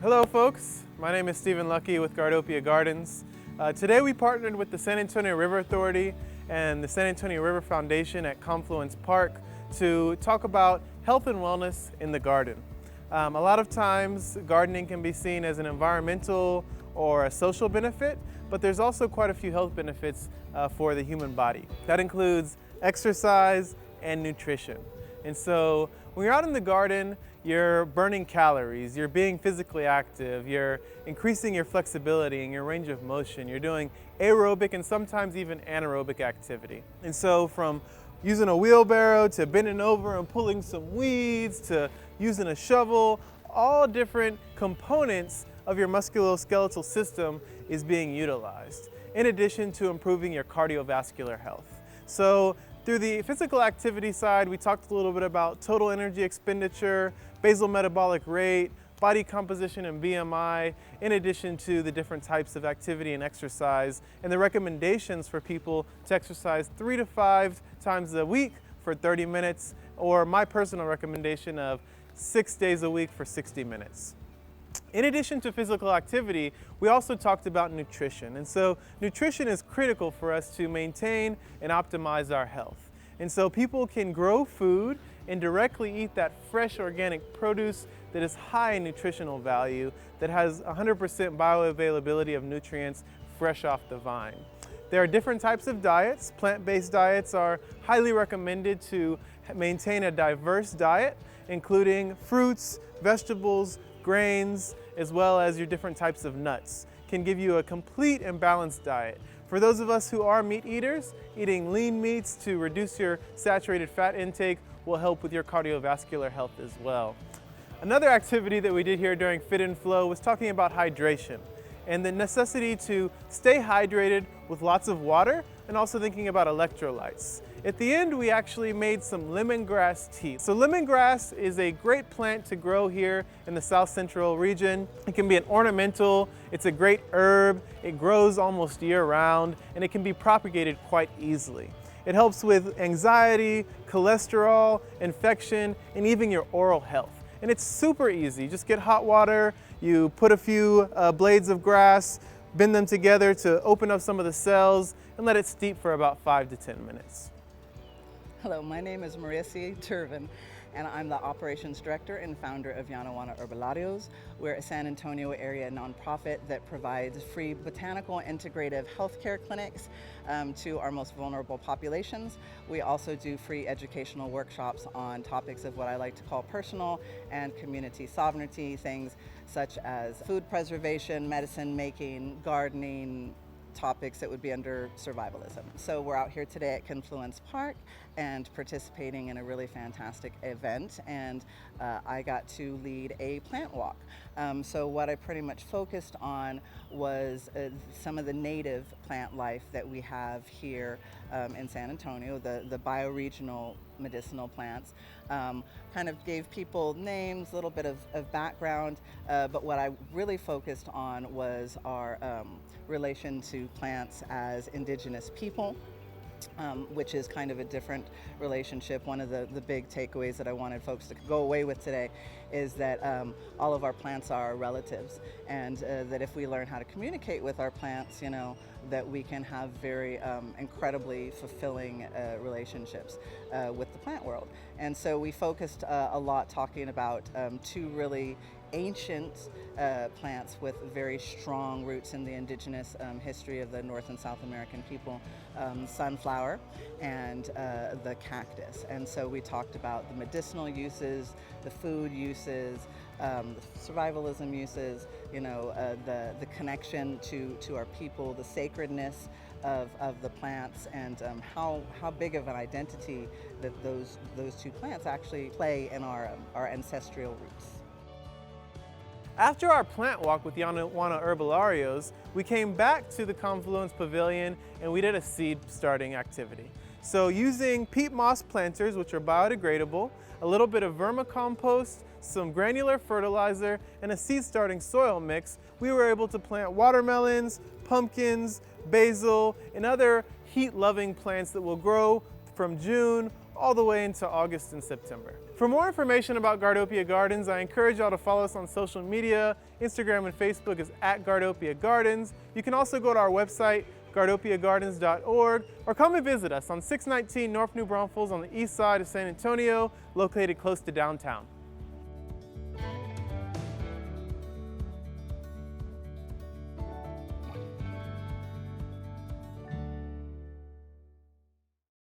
Hello folks, my name is Stephen Lucky with Gardopia Gardens. Today we partnered with the San Antonio River Authority and the San Antonio River Foundation at Confluence Park to talk about health and wellness in the garden. A lot of times gardening can be seen as an environmental or a social benefit, but there's also quite a few health benefits for the human body. That includes exercise and nutrition. And so when you're out in the garden, you're burning calories, you're being physically active, you're increasing your flexibility and your range of motion, you're doing aerobic and sometimes even anaerobic activity. And so from using a wheelbarrow to bending over and pulling some weeds to using a shovel, all different components of your musculoskeletal system is being utilized, in addition to improving your cardiovascular health. So through the physical activity side, we talked a little bit about total energy expenditure, basal metabolic rate, body composition and BMI, in addition to the different types of activity and exercise, and the recommendations for people to exercise 3 to 5 times a week for 30 minutes, or my personal recommendation of 6 days a week for 60 minutes. In addition to physical activity, we also talked about nutrition. And so nutrition is critical for us to maintain and optimize our health. And so people can grow food and directly eat that fresh organic produce that is high in nutritional value, that has 100% bioavailability of nutrients fresh off the vine. There are different types of diets. Plant-based diets are highly recommended to maintain a diverse diet, including fruits, vegetables, grains, as well as your different types of nuts. Can give you a complete and balanced diet. For those of us who are meat eaters, eating lean meats to reduce your saturated fat intake will help with your cardiovascular health as well. Another activity that we did here during Fit and Flow was talking about hydration and the necessity to stay hydrated with lots of water, and also thinking about electrolytes. At the end, we actually made some lemongrass tea. So lemongrass is a great plant to grow here in the South Central region. It can be an ornamental, it's a great herb, it grows almost year-round, and it can be propagated quite easily. It helps with anxiety, cholesterol, infection, and even your oral health. And it's super easy. Just get hot water, you put a few blades of grass, bend them together to open up some of the cells, and let it steep for about 5 to 10 minutes. Hello, my name is Marissa Turvin, and I'm the Operations Director and founder of Yanawana Herbobalrios. We're a San Antonio area nonprofit that provides free botanical integrative healthcare clinics to our most vulnerable populations. We also do free educational workshops on topics of what I like to call personal and community sovereignty, things such as food preservation, medicine making, gardening, topics that would be under survivalism. So we're out here today at Confluence Park and participating in a really fantastic event, and I got to lead a plant walk. So what I pretty much focused on was some of the native plant life that we have here in San Antonio, the bioregional medicinal plants. Kind of gave people names, a little bit of background, but what I really focused on was our relation to plants as indigenous people, which is kind of a different relationship. One of the big takeaways that I wanted folks to go away with today is that all of our plants are our relatives, and that if we learn how to communicate with our plants, you know, that we can have very incredibly fulfilling relationships with the plant world. And so we focused a lot talking about two really ancient plants with very strong roots in the indigenous history of the North and South American people, sunflower and the cactus. And so we talked about the medicinal uses, the food uses, the survivalism uses, you know, the connection to our people, the sacredness of the plants, and how big of an identity that those two plants actually play in our ancestral roots. After our plant walk with Yanawana Herbobalrios, we came back to the Confluence Pavilion and we did a seed starting activity. So using peat moss planters, which are biodegradable, a little bit of vermicompost, some granular fertilizer, and a seed starting soil mix, we were able to plant watermelons, pumpkins, basil, and other heat-loving plants that will grow from June all the way into August and September. For more information about Gardopia Gardens, I encourage y'all to follow us on social media. Instagram and Facebook is @Gardopia Gardens. You can also go to our website, gardopiagardens.org, or come and visit us on 619 North New Braunfels on the east side of San Antonio, located close to downtown.